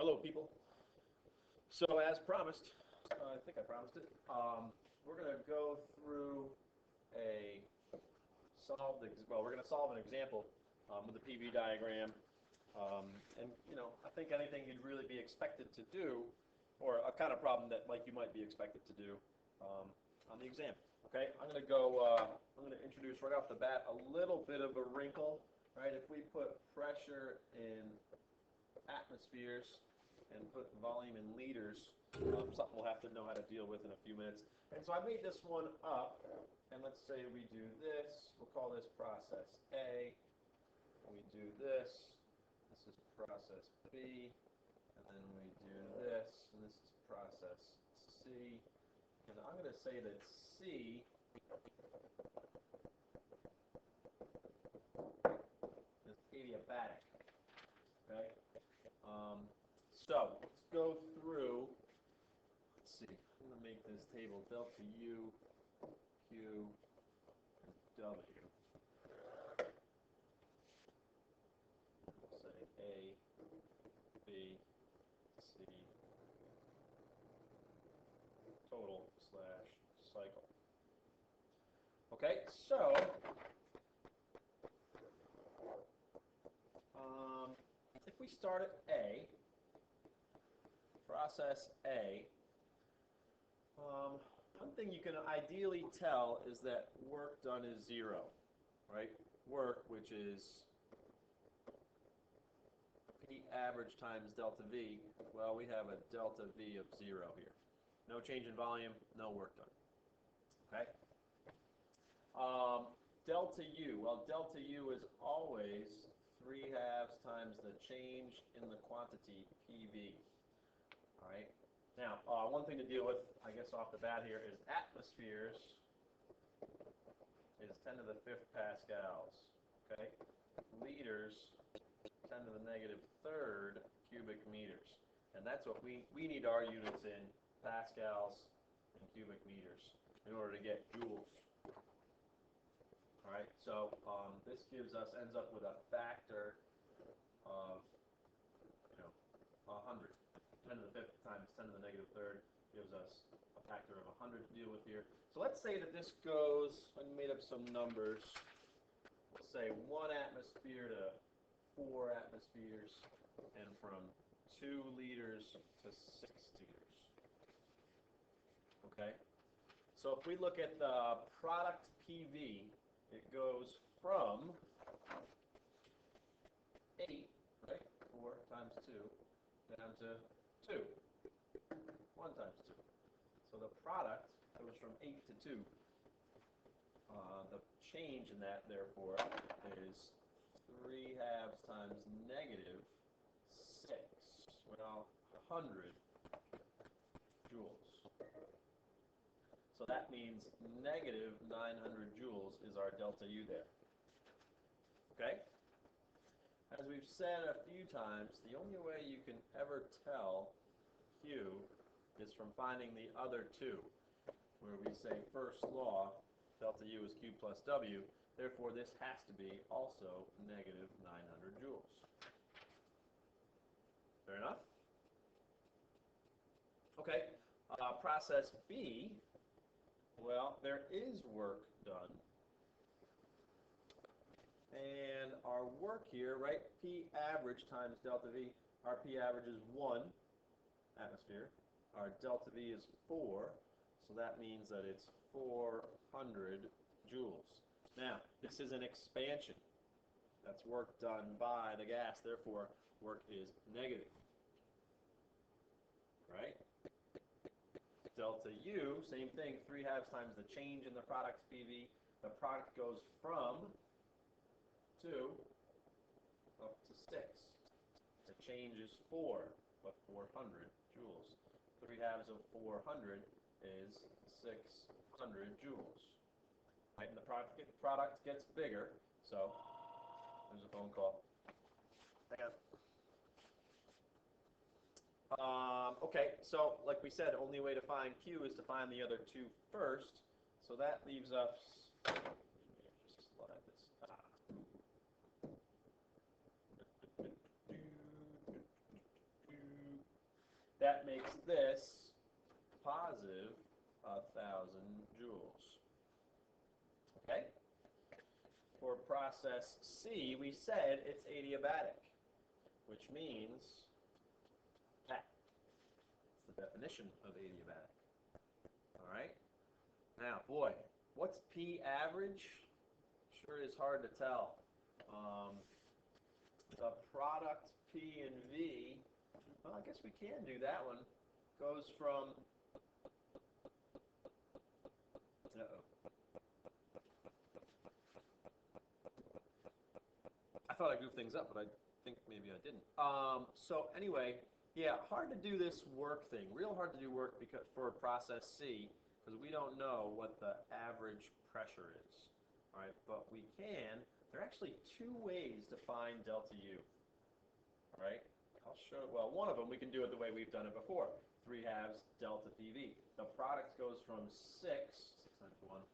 Hello, people. So, as promised, I think I promised it. We're going to go through a we're going to solve an example with a PV diagram, and I think anything you'd really be expected to do, or a kind of problem that you might be expected to do on the exam. Okay, I'm going to introduce right off the bat a little bit of a wrinkle. Right, if we put pressure in atmospheres and put volume in liters, something we'll have to know how to deal with in a few minutes. And so I made this one up, and let's say we do this. We'll call this process A. And we do this. This is process B. And then we do this, and this is process C. And I'm going to say that C is adiabatic. Okay? So let's go through. Let's see. I'm going to make this table delta U, Q, and W. We'll say A, B, C, total / cycle. Okay, so if we start at A, process A, one thing you can ideally tell is that work done is 0, right? Work, which is P average times delta V, well, we have a delta V of 0 here. No change in volume, no work done. Okay? Delta U, well, delta U is always 3/2 times the change in the quantity PV. All right. Now, one thing to deal with, I guess, off the bat here is atmospheres is 10 to the 5th pascals. Okay. Liters, 10 to the -3rd cubic meters, and that's what we need our units in pascals and cubic meters in order to get joules. All right, so this ends up with a factor of 100. 10 to the 5th times 10 to the -3rd gives us a factor of 100 to deal with here. So let's say that this goes, I made up some numbers. Let's say 1 atmosphere to 4 atmospheres, and from 2 liters to 6 liters. Okay, so if we look at the product PV, it goes from 8, right, 4 times 2, down to 2, 1 times 2. So the product goes from 8 to 2. The change in that, therefore, is 3/2 times -6, well, 100 joules. So that means -900 joules is our delta U there. Okay? As we've said a few times, the only way you can ever tell Q is from finding the other two, where we say first law, delta U is Q plus W, therefore this has to be also -900 joules. Fair enough? Okay, process B, well, there is work done. And our work here, right, P average times delta V, our P average is 1 atmosphere. Our delta V is 4, so that means that it's 400 joules. Now, this is an expansion. That's work done by the gas, therefore work is negative. Right? Delta U, same thing, 3/2 times the change in the product's PV. The product goes from 2 up to 6. The change is 4, but 400 joules. 3/2 of 400 is 600 joules. Right, and the product gets bigger, so there's a phone call. Hang on. Okay, so like we said, only way to find Q is to find the other two first. So that leaves us. Just slide this. that makes this positive 1,000 joules. Okay? For process C, we said it's adiabatic, which means that. It's the definition of adiabatic. All right? Now, boy, what's P average? Sure is hard to tell. The product P and V, well, I guess we can do that one, goes from, I thought I goofed things up, but I think maybe I didn't. So anyway, yeah, hard to do this work thing. Real hard to do work because for process C, because we don't know what the average pressure is. All right, but we can. There are actually two ways to find delta U. All right, I'll show. Well, one of them we can do it the way we've done it before. 3/2 delta PV. The product goes from 6 times 1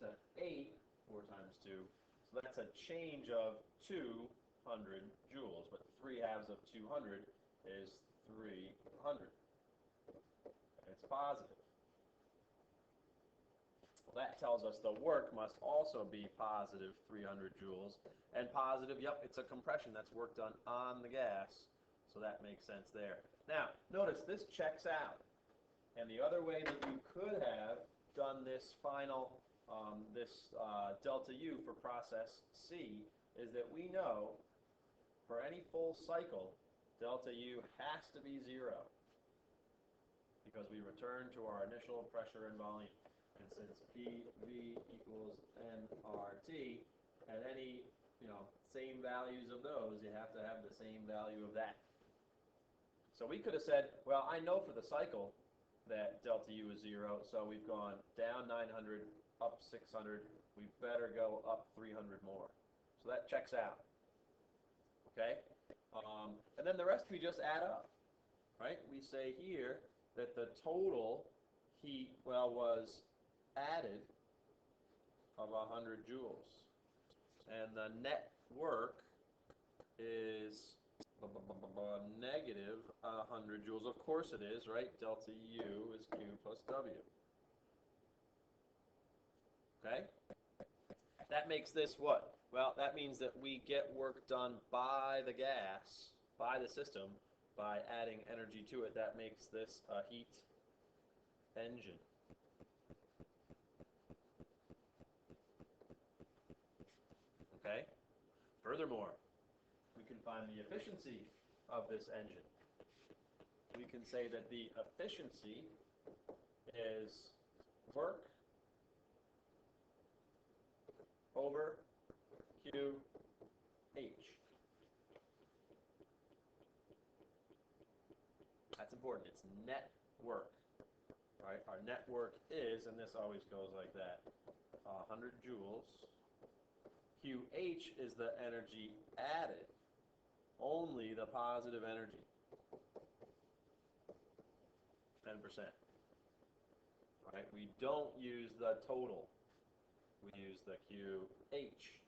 to 8, 4 times 2. So that's a change of 200 joules. But 3/2 of 200 is 300. It's positive. Well, that tells us the work must also be positive 300 joules. And positive, yep, it's a compression. That's work done on the gas. So that makes sense there. Now, notice this checks out. And the other way that you could have done this final, delta U for process C is that we know for any full cycle, delta U has to be 0 because we return to our initial pressure and volume. And since PV equals nRT, at any same values of those, you have to have the same value of that. So we could have said, well, I know for the cycle that delta U is 0, so we've gone down 900, up 600. We better go up 300 more. So that checks out. Okay? And then the rest we just add up. Right? We say here that the total heat, was added of 100 joules. And the net work is negative 100 joules. Of course it is, right? Delta U is Q plus W. Okay? That makes this what? Well, that means that we get work done by the gas, by the system, by adding energy to it. That makes this a heat engine. Okay? Furthermore, we can find the efficiency of this engine. We can say that the efficiency is work over QH. That's important. It's net work. Right? Our net work is, and this always goes like that, 100 joules. QH is the energy added, only the positive energy, 10%. Right? We don't use the total. We use the QH,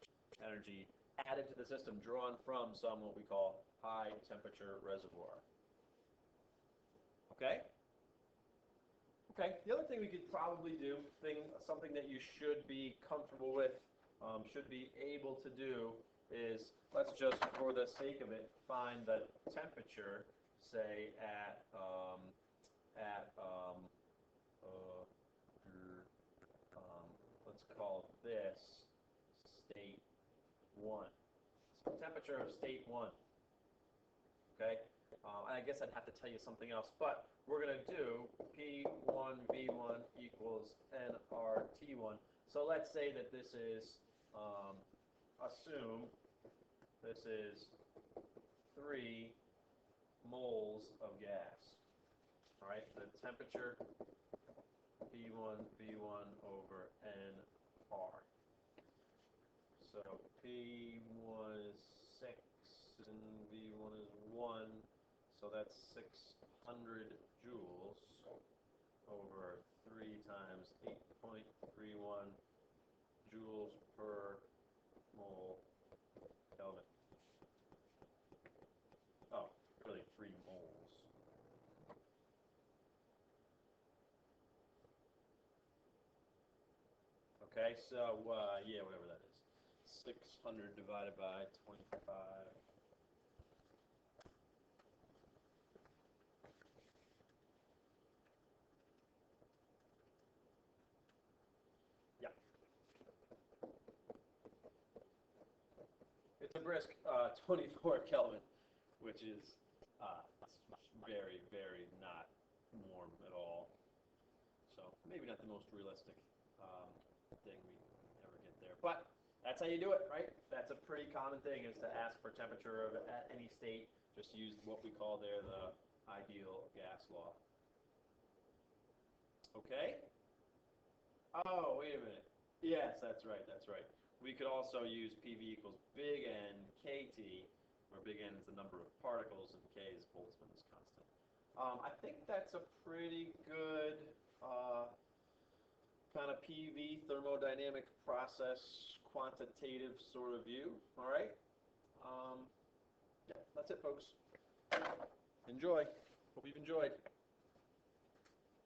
energy added to the system, drawn from some what we call high temperature reservoir. Okay? Okay, the other thing we could probably do, something that you should be comfortable with, should be able to do, is let's just, for the sake of it, find the temperature, say at let's call this state 1. So temperature of state 1. Okay? I guess I'd have to tell you something else, but we're going to do P1 V1 equals nRT1. So let's say that this is, assume this is 3 moles of gas. All right, the temperature P1 V1 over nR. So P1 is 6 and V1 is 1. So that's 600 joules over 3 times 8.31 joules per mole Kelvin. Oh, really 3 moles. Okay, so yeah, whatever that is. 600 divided by 25. Yeah, it's a brisk 24 Kelvin, which is very, very not warm at all. So maybe not the most realistic thing we ever get there. But that's how you do it, right? That's a pretty common thing, is to ask for temperature of at any state. Just use what we call there the ideal gas law. Okay? Oh, wait a minute. Yes, that's right, that's right. We could also use PV equals big N KT, where big N is the number of particles and K is Boltzmann's constant. I think that's a pretty good kind of PV thermodynamic process quantitative sort of view. All right. Yeah, that's it, folks. Enjoy. Hope you've enjoyed.